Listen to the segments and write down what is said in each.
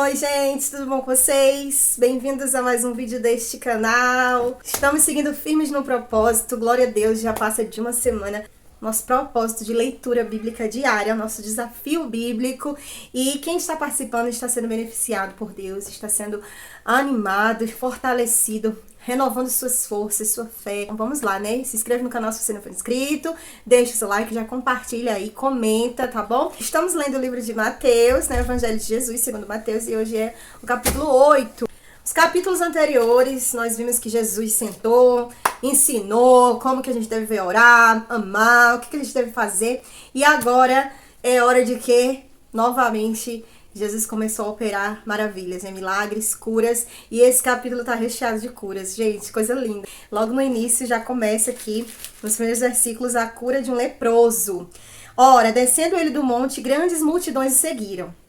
Oi gente, tudo bom com vocês? Bem-vindos a mais um vídeo deste canal. Estamos seguindo firmes no propósito, glória a Deus, já passa de uma semana. Nosso propósito de leitura bíblica diária, nosso desafio bíblico. E quem está participando está sendo beneficiado por Deus, está sendo animado, fortalecido, renovando suas forças, sua fé. Então vamos lá, né? Se inscreve no canal se você não for inscrito, deixa o seu like, já compartilha aí, comenta, tá bom? Estamos lendo o livro de Mateus, né? Evangelho de Jesus, segundo Mateus, e hoje é o capítulo 8. Os capítulos anteriores, nós vimos que Jesus sentou, ensinou como que a gente deve orar, amar, o que a gente deve fazer. E agora é hora de que, novamente, Jesus começou a operar maravilhas, né? Milagres, curas. E esse capítulo tá recheado de curas. Gente, coisa linda. Logo no início já começa aqui, nos primeiros versículos, a cura de um leproso. Ora, descendo ele do monte, grandes multidões o seguiram.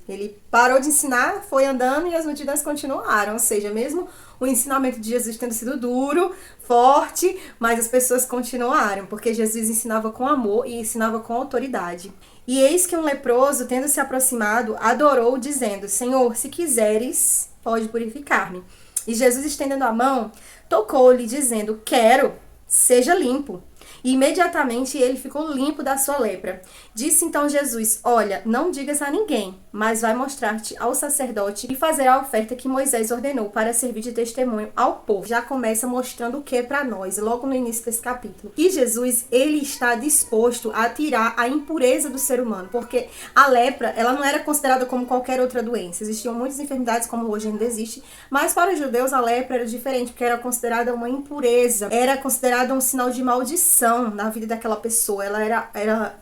Ele parou de ensinar, foi andando e as multidões continuaram. Ou seja, mesmo o ensinamento de Jesus tendo sido duro, forte, mas as pessoas continuaram, porque Jesus ensinava com amor e ensinava com autoridade. E eis que um leproso, tendo se aproximado, adorou, dizendo: Senhor, se quiseres, pode purificar-me. E Jesus, estendendo a mão, tocou-lhe, dizendo: Quero, seja limpo. E imediatamente ele ficou limpo da sua lepra. Disse então Jesus: Olha, não digas a ninguém, mas vai mostrar-te ao sacerdote e fazer a oferta que Moisés ordenou para servir de testemunho ao povo. Já começa mostrando o que para nós, logo no início desse capítulo. Que Jesus, ele está disposto a tirar a impureza do ser humano, porque a lepra, ela não era considerada como qualquer outra doença. Existiam muitas enfermidades, como hoje ainda existe, mas para os judeus a lepra era diferente, porque era considerada uma impureza, era considerada um sinal de maldição na vida daquela pessoa. Ela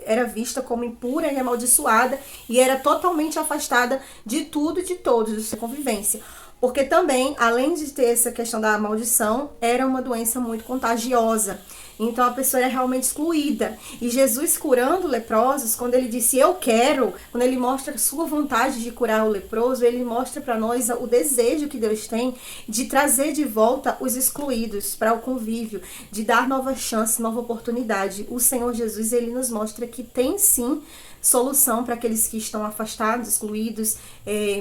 era vista como impura e amaldiçoada e era totalmente afastada de tudo e de todos, da sua convivência. Porque também, além de ter essa questão da maldição, era uma doença muito contagiosa. Então a pessoa era realmente excluída. E Jesus curando leprosos, quando ele disse eu quero, quando ele mostra a sua vontade de curar o leproso, ele mostra para nós o desejo que Deus tem de trazer de volta os excluídos para o convívio, de dar nova chance, nova oportunidade. O Senhor Jesus, ele nos mostra que tem sim solução para aqueles que estão afastados, excluídos,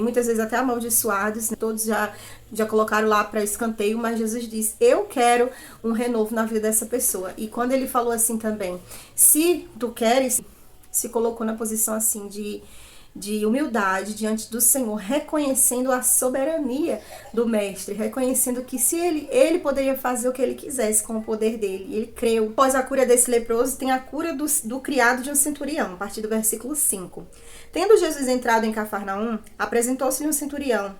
muitas vezes até amaldiçoados, né? Todos já colocaram lá para escanteio, mas Jesus diz: eu quero um renovo na vida dessa pessoa. E quando ele falou assim também, se tu queres, se colocou na posição assim de humildade diante do Senhor, reconhecendo a soberania do mestre, reconhecendo que se ele poderia fazer o que ele quisesse com o poder dele, e ele creu. Após a cura desse leproso, tem a cura do criado de um centurião, a partir do versículo 5. Tendo Jesus entrado em Cafarnaum, apresentou-se-lhe um centurião: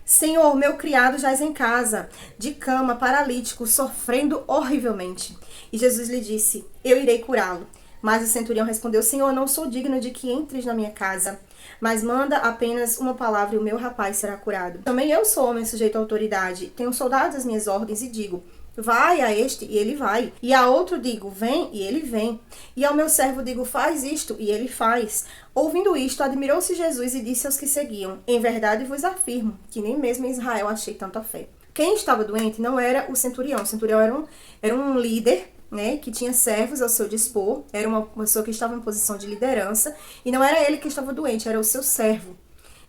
Senhor, meu criado jaz em casa, de cama, paralítico, sofrendo horrivelmente. E Jesus lhe disse: eu irei curá-lo. Mas o centurião respondeu: Senhor, não sou digno de que entres na minha casa, mas manda apenas uma palavra e o meu rapaz será curado. Também eu sou homem sujeito à autoridade, tenho soldados às minhas ordens e digo: vai a este, e ele vai. E a outro digo: vem, e ele vem. E ao meu servo digo: faz isto, e ele faz. Ouvindo isto, admirou-se Jesus e disse aos que seguiam: em verdade vos afirmo que nem mesmo em Israel achei tanta fé. Quem estava doente não era o centurião. O centurião era um líder, né, que tinha servos ao seu dispor, era uma pessoa que estava em posição de liderança, e não era ele que estava doente, era o seu servo,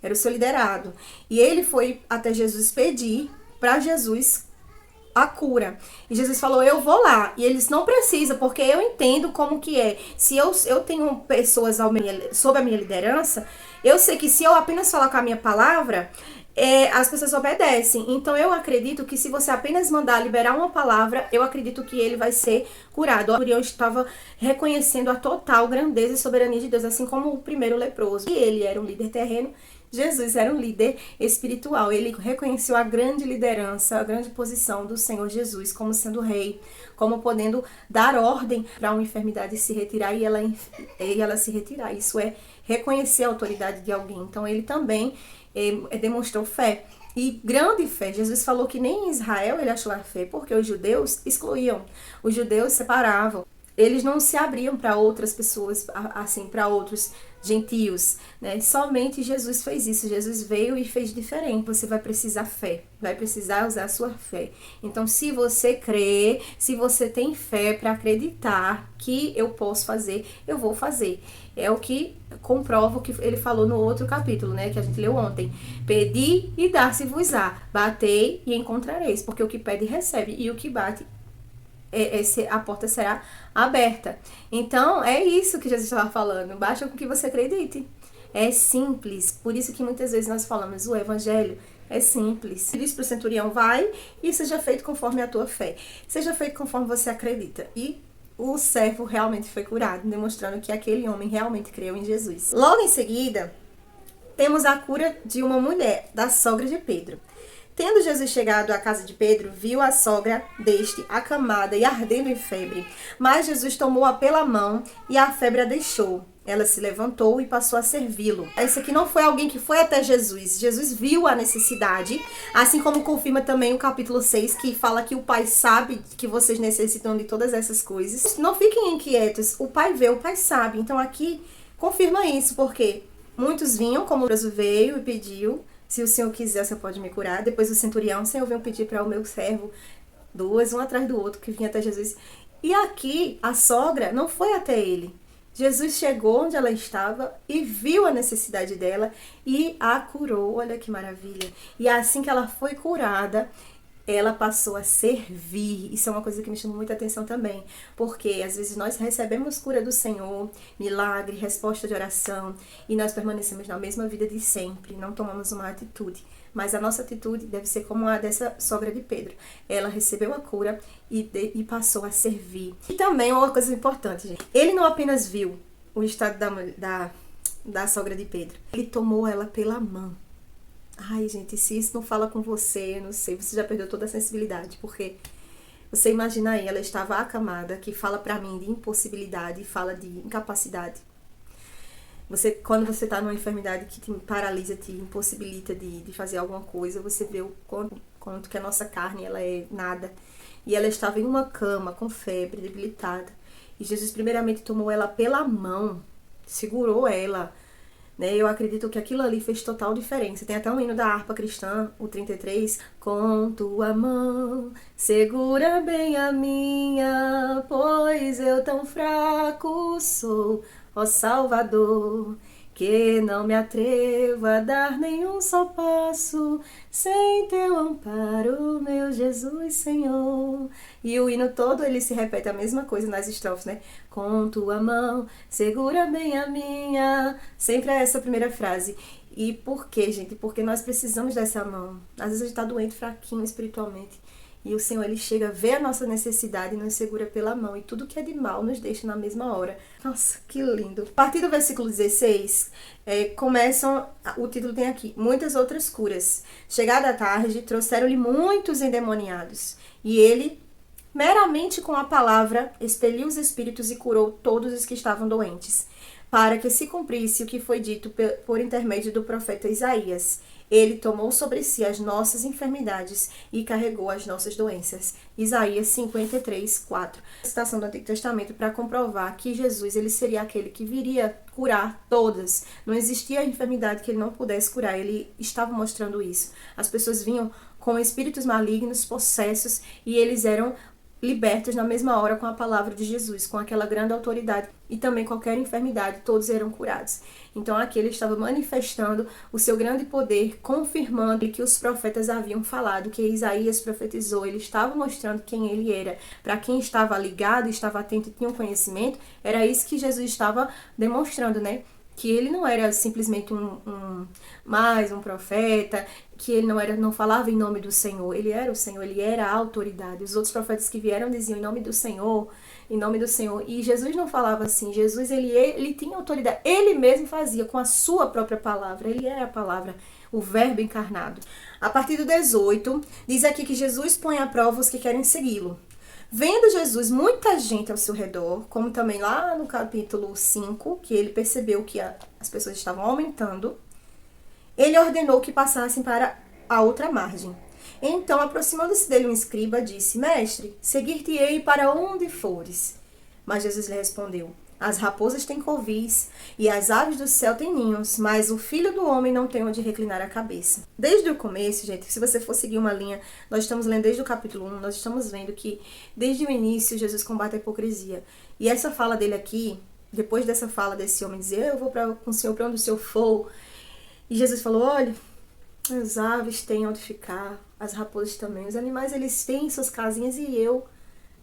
era o seu liderado. E ele foi até Jesus pedir para Jesus a cura. E Jesus falou: eu vou lá. E eles: não precisa, porque eu entendo como que é. Se eu tenho pessoas sob a minha liderança, eu sei que se eu apenas falar com a minha palavra, as pessoas obedecem. Então eu acredito que se você apenas mandar liberar uma palavra, eu acredito que ele vai ser curado. O centurião estava reconhecendo a total grandeza e soberania de Deus, assim como o primeiro leproso. E ele era um líder terreno, Jesus era um líder espiritual. Ele reconheceu a grande liderança, a grande posição do Senhor Jesus como sendo rei, como podendo dar ordem para uma enfermidade se retirar e ela se retirar. Isso é reconhecer a autoridade de alguém. Então ele também demonstrou fé, e grande fé. Jesus falou que nem em Israel ele achou a fé, porque os judeus excluíam, os judeus separavam. eles não se abriam para outras pessoas, assim, para outros gentios, né? Somente Jesus fez isso. Jesus veio e fez diferente. Você vai precisar fé, vai precisar usar a sua fé. Então, se você crê, se você tem fé para acreditar que eu posso fazer, eu vou fazer. É o que comprova o que ele falou no outro capítulo, né, que a gente leu ontem. Pedi e dar-se-vos-á, batei e encontrareis, porque o que pede recebe e o que bate a porta será aberta. Então, é isso que Jesus estava falando. Basta com que você acredite. É simples. Por isso que muitas vezes nós falamos, o evangelho é simples. Ele diz para o centurião, vai e seja feito conforme a tua fé. Seja feito conforme você acredita. E o servo realmente foi curado, demonstrando que aquele homem realmente creu em Jesus. Logo em seguida, temos a cura de uma mulher, da sogra de Pedro. Tendo Jesus chegado à casa de Pedro, viu a sogra deste acamada e ardendo em febre. Mas Jesus tomou-a pela mão e a febre a deixou. Ela se levantou e passou a servi-lo. Esse aqui não foi alguém que foi até Jesus. Jesus viu a necessidade, assim como confirma também o capítulo 6, que fala que o Pai sabe que vocês necessitam de todas essas coisas. Não fiquem inquietos, o Pai vê, o Pai sabe. Então aqui confirma isso, porque muitos vinham, como o Jesus veio e pediu, se o Senhor quiser, você pode me curar. Depois o centurião, Senhor, veio pedir para o meu servo, duas, um atrás do outro, que vinha até Jesus. E aqui, a sogra não foi até ele. Jesus chegou onde ela estava e viu a necessidade dela e a curou. Olha que maravilha. E assim que ela foi curada, ela passou a servir. Isso é uma coisa que me chamou muita atenção também, porque às vezes nós recebemos cura do Senhor, milagre, resposta de oração, e nós permanecemos na mesma vida de sempre, não tomamos uma atitude. Mas a nossa atitude deve ser como a dessa sogra de Pedro. Ela recebeu a cura e passou a servir. E também uma coisa importante, gente. Ele não apenas viu o estado da sogra de Pedro, ele tomou ela pela mão. Ai, gente, se isso não fala com você, eu não sei, você já perdeu toda a sensibilidade, porque você imagina aí, ela estava acamada, que fala pra mim de impossibilidade, fala de incapacidade. Quando você tá numa enfermidade que te paralisa, te impossibilita de fazer alguma coisa, você vê o quanto que a nossa carne, ela é nada. E ela estava em uma cama, com febre, debilitada. E Jesus primeiramente tomou ela pela mão, segurou ela. Eu acredito que aquilo ali fez total diferença. Tem até um hino da harpa cristã, o 33. Com tua mão, segura bem a minha, pois eu tão fraco sou, ó Salvador, que não me atrevo a dar nenhum só passo sem teu amparo, meu Jesus Senhor. E o hino todo, ele se repete a mesma coisa nas estrofes, né? Com tua mão, segura bem a minha. Sempre é essa primeira frase. E por quê, gente? Porque nós precisamos dessa mão. Às vezes a gente tá doente, fraquinho espiritualmente. E o Senhor, ele chega, vê a nossa necessidade e nos segura pela mão. E tudo que é de mal nos deixa na mesma hora. Nossa, que lindo. A partir do versículo 16, o título tem aqui, muitas outras curas. Chegada a tarde, trouxeram-lhe muitos endemoniados. E ele, meramente com a palavra, expeliu os espíritos e curou todos os que estavam doentes, para que se cumprisse o que foi dito por intermédio do profeta Isaías. Ele tomou sobre si as nossas enfermidades e carregou as nossas doenças. Isaías 53, 4. Citação do Antigo Testamento para comprovar que Jesus, ele seria aquele que viria curar todas. Não existia enfermidade que ele não pudesse curar. Ele estava mostrando isso. As pessoas vinham com espíritos malignos, possessos, e eles eram libertos na mesma hora com a palavra de Jesus, com aquela grande autoridade, e também qualquer enfermidade, todos eram curados. Então aqui ele estava manifestando o seu grande poder, confirmando que os profetas haviam falado, que Isaías profetizou. Ele estava mostrando quem ele era. Para quem estava ligado, estava atento e tinha um conhecimento, era isso que Jesus estava demonstrando, né? Que ele não era simplesmente mais um profeta, que ele não falava em nome do Senhor. Ele era o Senhor, ele era a autoridade. Os outros profetas que vieram diziam em nome do Senhor, em nome do Senhor. E Jesus não falava assim. Jesus, ele tinha autoridade. Ele mesmo fazia com a sua própria palavra. Ele era a palavra, o verbo encarnado. A partir do 18, diz aqui que Jesus põe à prova os que querem segui-lo. Vendo Jesus muita gente ao seu redor, como também lá no capítulo 5, que ele percebeu que as pessoas estavam aumentando, ele ordenou que passassem para a outra margem. Então, aproximando-se dele um escriba, disse, mestre, seguir-te-ei para onde fores. Mas Jesus lhe respondeu: as raposas têm covis e as aves do céu têm ninhos, mas o Filho do Homem não tem onde reclinar a cabeça. Desde o começo, gente, se você for seguir uma linha, nós estamos lendo desde o capítulo 1, nós estamos vendo que desde o início Jesus combate a hipocrisia. E essa fala dele aqui, depois dessa fala desse homem dizer: eu vou com o Senhor para onde o Senhor for. E Jesus falou: olha, as aves têm onde ficar, as raposas também, os animais eles têm suas casinhas e eu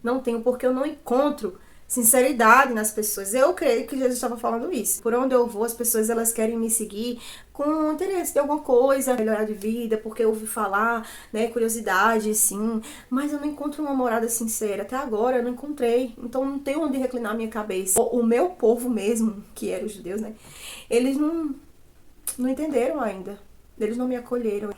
não tenho, porque eu não encontro sinceridade nas pessoas. Eu creio que Jesus estava falando isso. Por onde eu vou, as pessoas elas querem me seguir com interesse de alguma coisa, melhorar de vida, porque eu ouvi falar, né, curiosidade, sim, mas eu não encontro uma morada sincera. Até agora eu não encontrei, então não tenho onde reclinar minha cabeça. O meu povo mesmo, que eram os judeus, né, eles não entenderam ainda, eles não me acolheram.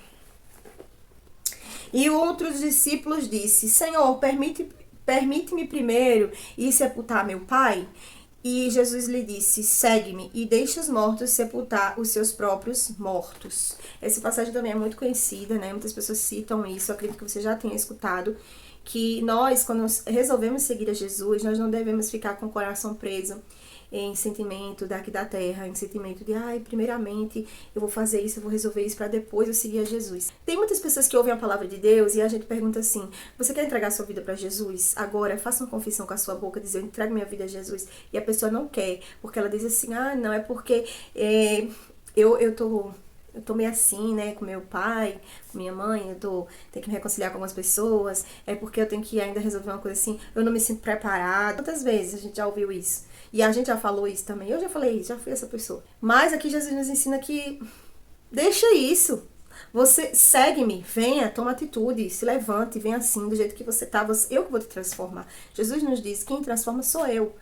E outros discípulos disse: Senhor, permite-me primeiro ir sepultar meu pai? E Jesus lhe disse: segue-me e deixa os mortos sepultar os seus próprios mortos. Essa passagem também é muito conhecida, né? Muitas pessoas citam isso, eu acredito que você já tenha escutado, que nós, quando resolvemos seguir a Jesus, nós não devemos ficar com o coração preso em sentimento daqui da terra, em sentimento de, primeiramente eu vou fazer isso, eu vou resolver isso para depois eu seguir a Jesus. Tem muitas pessoas que ouvem a palavra de Deus e a gente pergunta assim: você quer entregar sua vida para Jesus? Agora, faça uma confissão com a sua boca, dizer: eu entrego minha vida a Jesus. E a pessoa não quer, porque ela diz assim: não, é porque eu tô meio assim, né, com meu pai, com minha mãe, tenho que me reconciliar com algumas pessoas, é porque eu tenho que ainda resolver uma coisa assim, eu não me sinto preparado. Quantas vezes a gente já ouviu isso? E a gente já falou isso também, eu já falei isso, já fui essa pessoa. Mas aqui Jesus nos ensina que deixa isso. Você segue-me, venha, toma atitude, se levante, venha assim, do jeito que você tá, eu que vou te transformar. Jesus nos diz: quem transforma sou eu.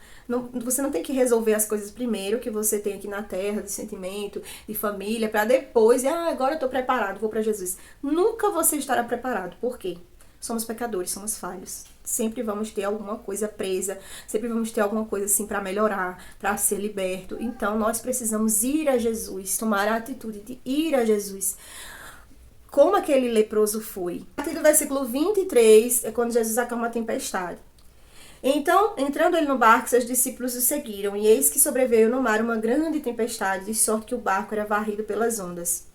Você não tem que resolver as coisas primeiro que você tem aqui na terra, de sentimento, de família, para depois, agora eu tô preparado, vou para Jesus. Nunca você estará preparado. Por quê? Somos pecadores, somos falhos. Sempre vamos ter alguma coisa presa, sempre vamos ter alguma coisa assim para melhorar, para ser liberto. Então nós precisamos ir a Jesus, tomar a atitude de ir a Jesus. Como aquele leproso foi. A partir do versículo 23 é quando Jesus acalma a tempestade. Então, entrando ele no barco, seus discípulos o seguiram, e eis que sobreveio no mar uma grande tempestade, de sorte que o barco era varrido pelas ondas.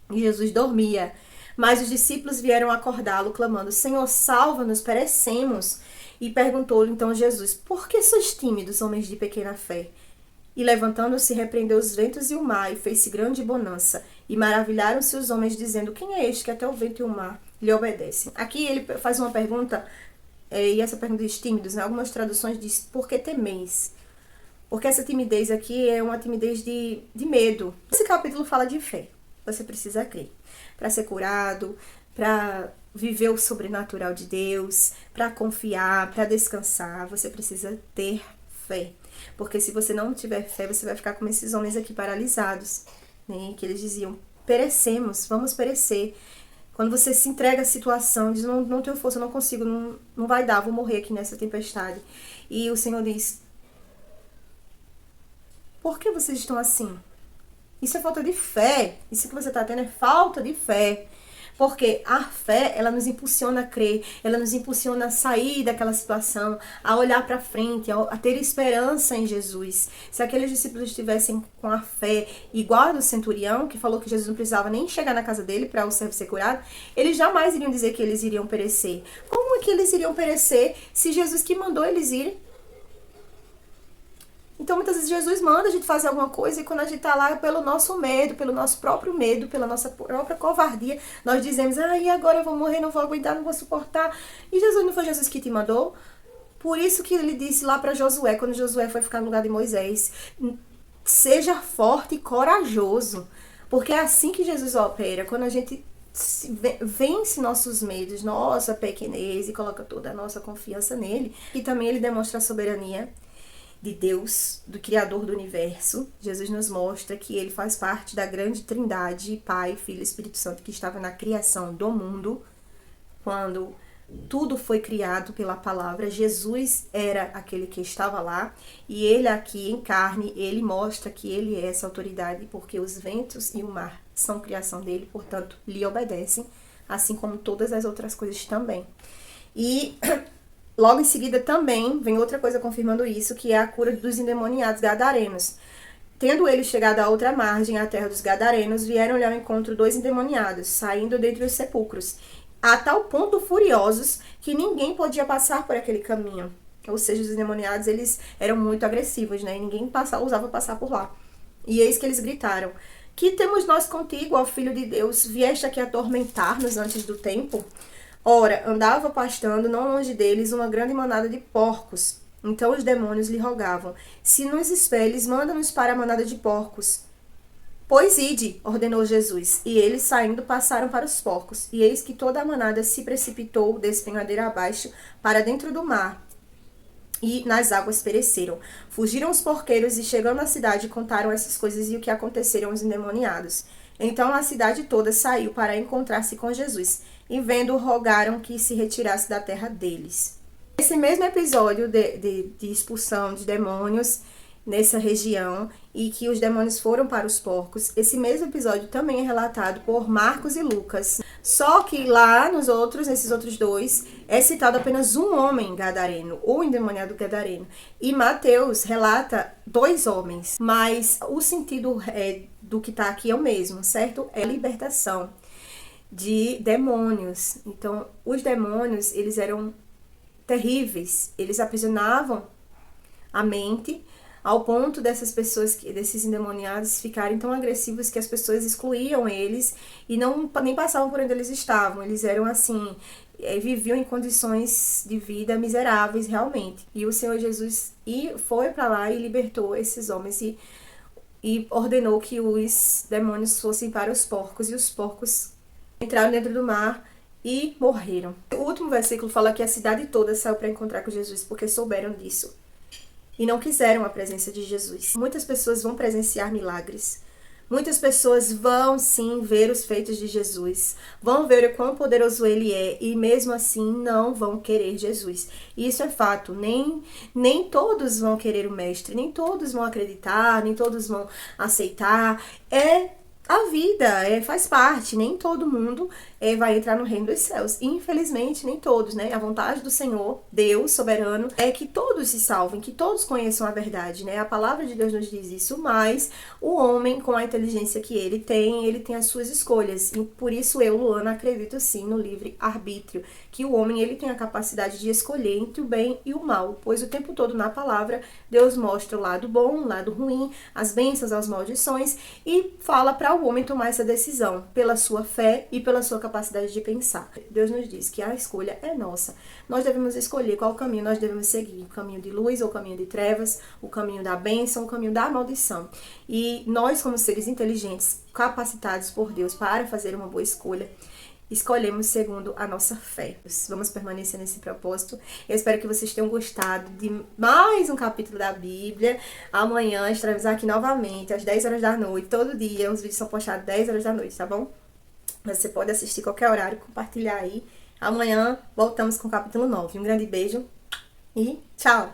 E Jesus dormia. Mas os discípulos vieram acordá-lo, clamando: Senhor, salva-nos, perecemos. E perguntou-lhe então Jesus: por que sois tímidos, homens de pequena fé? E levantando-se, repreendeu os ventos e o mar, e fez-se grande bonança. E maravilharam-se os homens, dizendo: quem é este que até o vento e o mar lhe obedecem? Aqui ele faz uma pergunta, e essa pergunta diz tímidos, né? Algumas traduções diz: por que temeis? Porque essa timidez aqui é uma timidez de medo. Esse capítulo fala de fé. Você precisa crer para ser curado, para viver o sobrenatural de Deus, para confiar, para descansar. Você precisa ter fé. Porque se você não tiver fé, você vai ficar como esses homens aqui paralisados, né? Que eles diziam: perecemos, vamos perecer. Quando você se entrega à situação, diz: não tenho força, não consigo, não vai dar, vou morrer aqui nessa tempestade. E o Senhor diz: por que vocês estão assim? Isso é falta de fé. Isso que você está tendo é falta de fé. Porque a fé, ela nos impulsiona a crer, ela nos impulsiona a sair daquela situação, a olhar para frente, a ter esperança em Jesus. Se aqueles discípulos estivessem com a fé igual a do centurião, que falou que Jesus não precisava nem chegar na casa dele para o servo ser curado, eles jamais iriam dizer que eles iriam perecer. Como é que eles iriam perecer se Jesus que mandou eles irem? Então, muitas vezes, Jesus manda a gente fazer alguma coisa e quando a gente tá lá pelo nosso medo, pelo nosso próprio medo, pela nossa própria covardia, nós dizemos: e agora eu vou morrer, não vou aguentar, não vou suportar. E Jesus não foi Jesus que te mandou? Por isso que ele disse lá para Josué, quando Josué foi ficar no lugar de Moisés: seja forte e corajoso. Porque é assim que Jesus opera, quando a gente vence nossos medos, nossa pequenez e coloca toda a nossa confiança nele. E também ele demonstra a soberania de Deus, do Criador do Universo. Jesus nos mostra que ele faz parte da grande trindade, Pai, Filho e Espírito Santo, que estava na criação do mundo. Quando tudo foi criado pela palavra, Jesus era aquele que estava lá, e ele aqui em carne, ele mostra que ele é essa autoridade, porque os ventos e o mar são criação dele, portanto, lhe obedecem, assim como todas as outras coisas também. E Logo em seguida também vem outra coisa confirmando isso, que é a cura dos endemoniados gadarenos. Tendo eles chegado à outra margem, à terra dos gadarenos, vieram-lhe ao encontro 2 endemoniados, saindo dentre os sepulcros, a tal ponto furiosos que ninguém podia passar por aquele caminho. Ou seja, os endemoniados, eles eram muito agressivos, né? E ninguém ousava passar por lá. E eis que eles gritaram: que temos nós contigo, ó Filho de Deus? Vieste aqui atormentar-nos antes do tempo? Ora, andava pastando não longe deles uma grande manada de porcos. Então os demônios lhe rogavam: se nos expeles, manda-nos para a manada de porcos. Pois ide, ordenou Jesus, e eles saindo passaram para os porcos. E eis que toda a manada se precipitou despenhadeira abaixo para dentro do mar, e nas águas pereceram. Fugiram os porqueiros e, chegando à cidade, contaram essas coisas e o que aconteceram aos endemoniados. Então a cidade toda saiu para encontrar-se com Jesus, e vendo, rogaram que se retirasse da terra deles. Esse mesmo episódio de expulsão de demônios nessa região, e que os demônios foram para os porcos, esse mesmo episódio também é relatado por Marcos e Lucas. Só que lá nesses outros dois, é citado apenas um homem gadareno, ou endemoniado gadareno. E Mateus relata 2 homens, mas o sentido do que está aqui é o mesmo, certo? É a libertação de demônios. Então, os demônios, eles eram terríveis, eles aprisionavam a mente, ao ponto desses endemoniados ficarem tão agressivos que as pessoas excluíam eles e nem passavam por onde eles estavam. Eles eram assim, viviam em condições de vida miseráveis realmente. E o Senhor Jesus foi para lá e libertou esses homens e ordenou que os demônios fossem para os porcos, e os porcos entraram dentro do mar e morreram. O último versículo fala que a cidade toda saiu para encontrar com Jesus, porque souberam disso e não quiseram a presença de Jesus. Muitas pessoas vão presenciar milagres. Muitas pessoas vão, sim, ver os feitos de Jesus. Vão ver o quão poderoso ele é e, mesmo assim, não vão querer Jesus. E isso é fato. Nem todos vão querer o Mestre. Nem todos vão acreditar. Nem todos vão aceitar. A vida faz parte, nem todo mundo vai entrar no reino dos céus. Infelizmente, nem todos, né? A vontade do Senhor, Deus soberano, é que todos se salvem, que todos conheçam a verdade, né? A palavra de Deus nos diz isso, mas o homem, com a inteligência que ele tem as suas escolhas. E por isso eu, Luana, acredito sim no livre arbítrio, que o homem ele tem a capacidade de escolher entre o bem e o mal, pois o tempo todo na palavra Deus mostra o lado bom, o lado ruim, as bênçãos, as maldições, e fala para o homem tomar essa decisão pela sua fé e pela sua capacidade de pensar. Deus nos diz que a escolha é nossa. Nós devemos escolher qual caminho nós devemos seguir, o caminho de luz ou o caminho de trevas, o caminho da bênção, o caminho da maldição. E nós, como seres inteligentes, capacitados por Deus para fazer uma boa escolha, escolhemos segundo a nossa fé. Vamos permanecer nesse propósito. Eu espero que vocês tenham gostado de mais um capítulo da Bíblia. Amanhã estaremos aqui novamente às 10 horas da noite. Todo dia os vídeos são postados às 10 horas da noite, tá bom? Você pode assistir qualquer horário, compartilhar aí. Amanhã voltamos com o capítulo 9. Um grande beijo e tchau!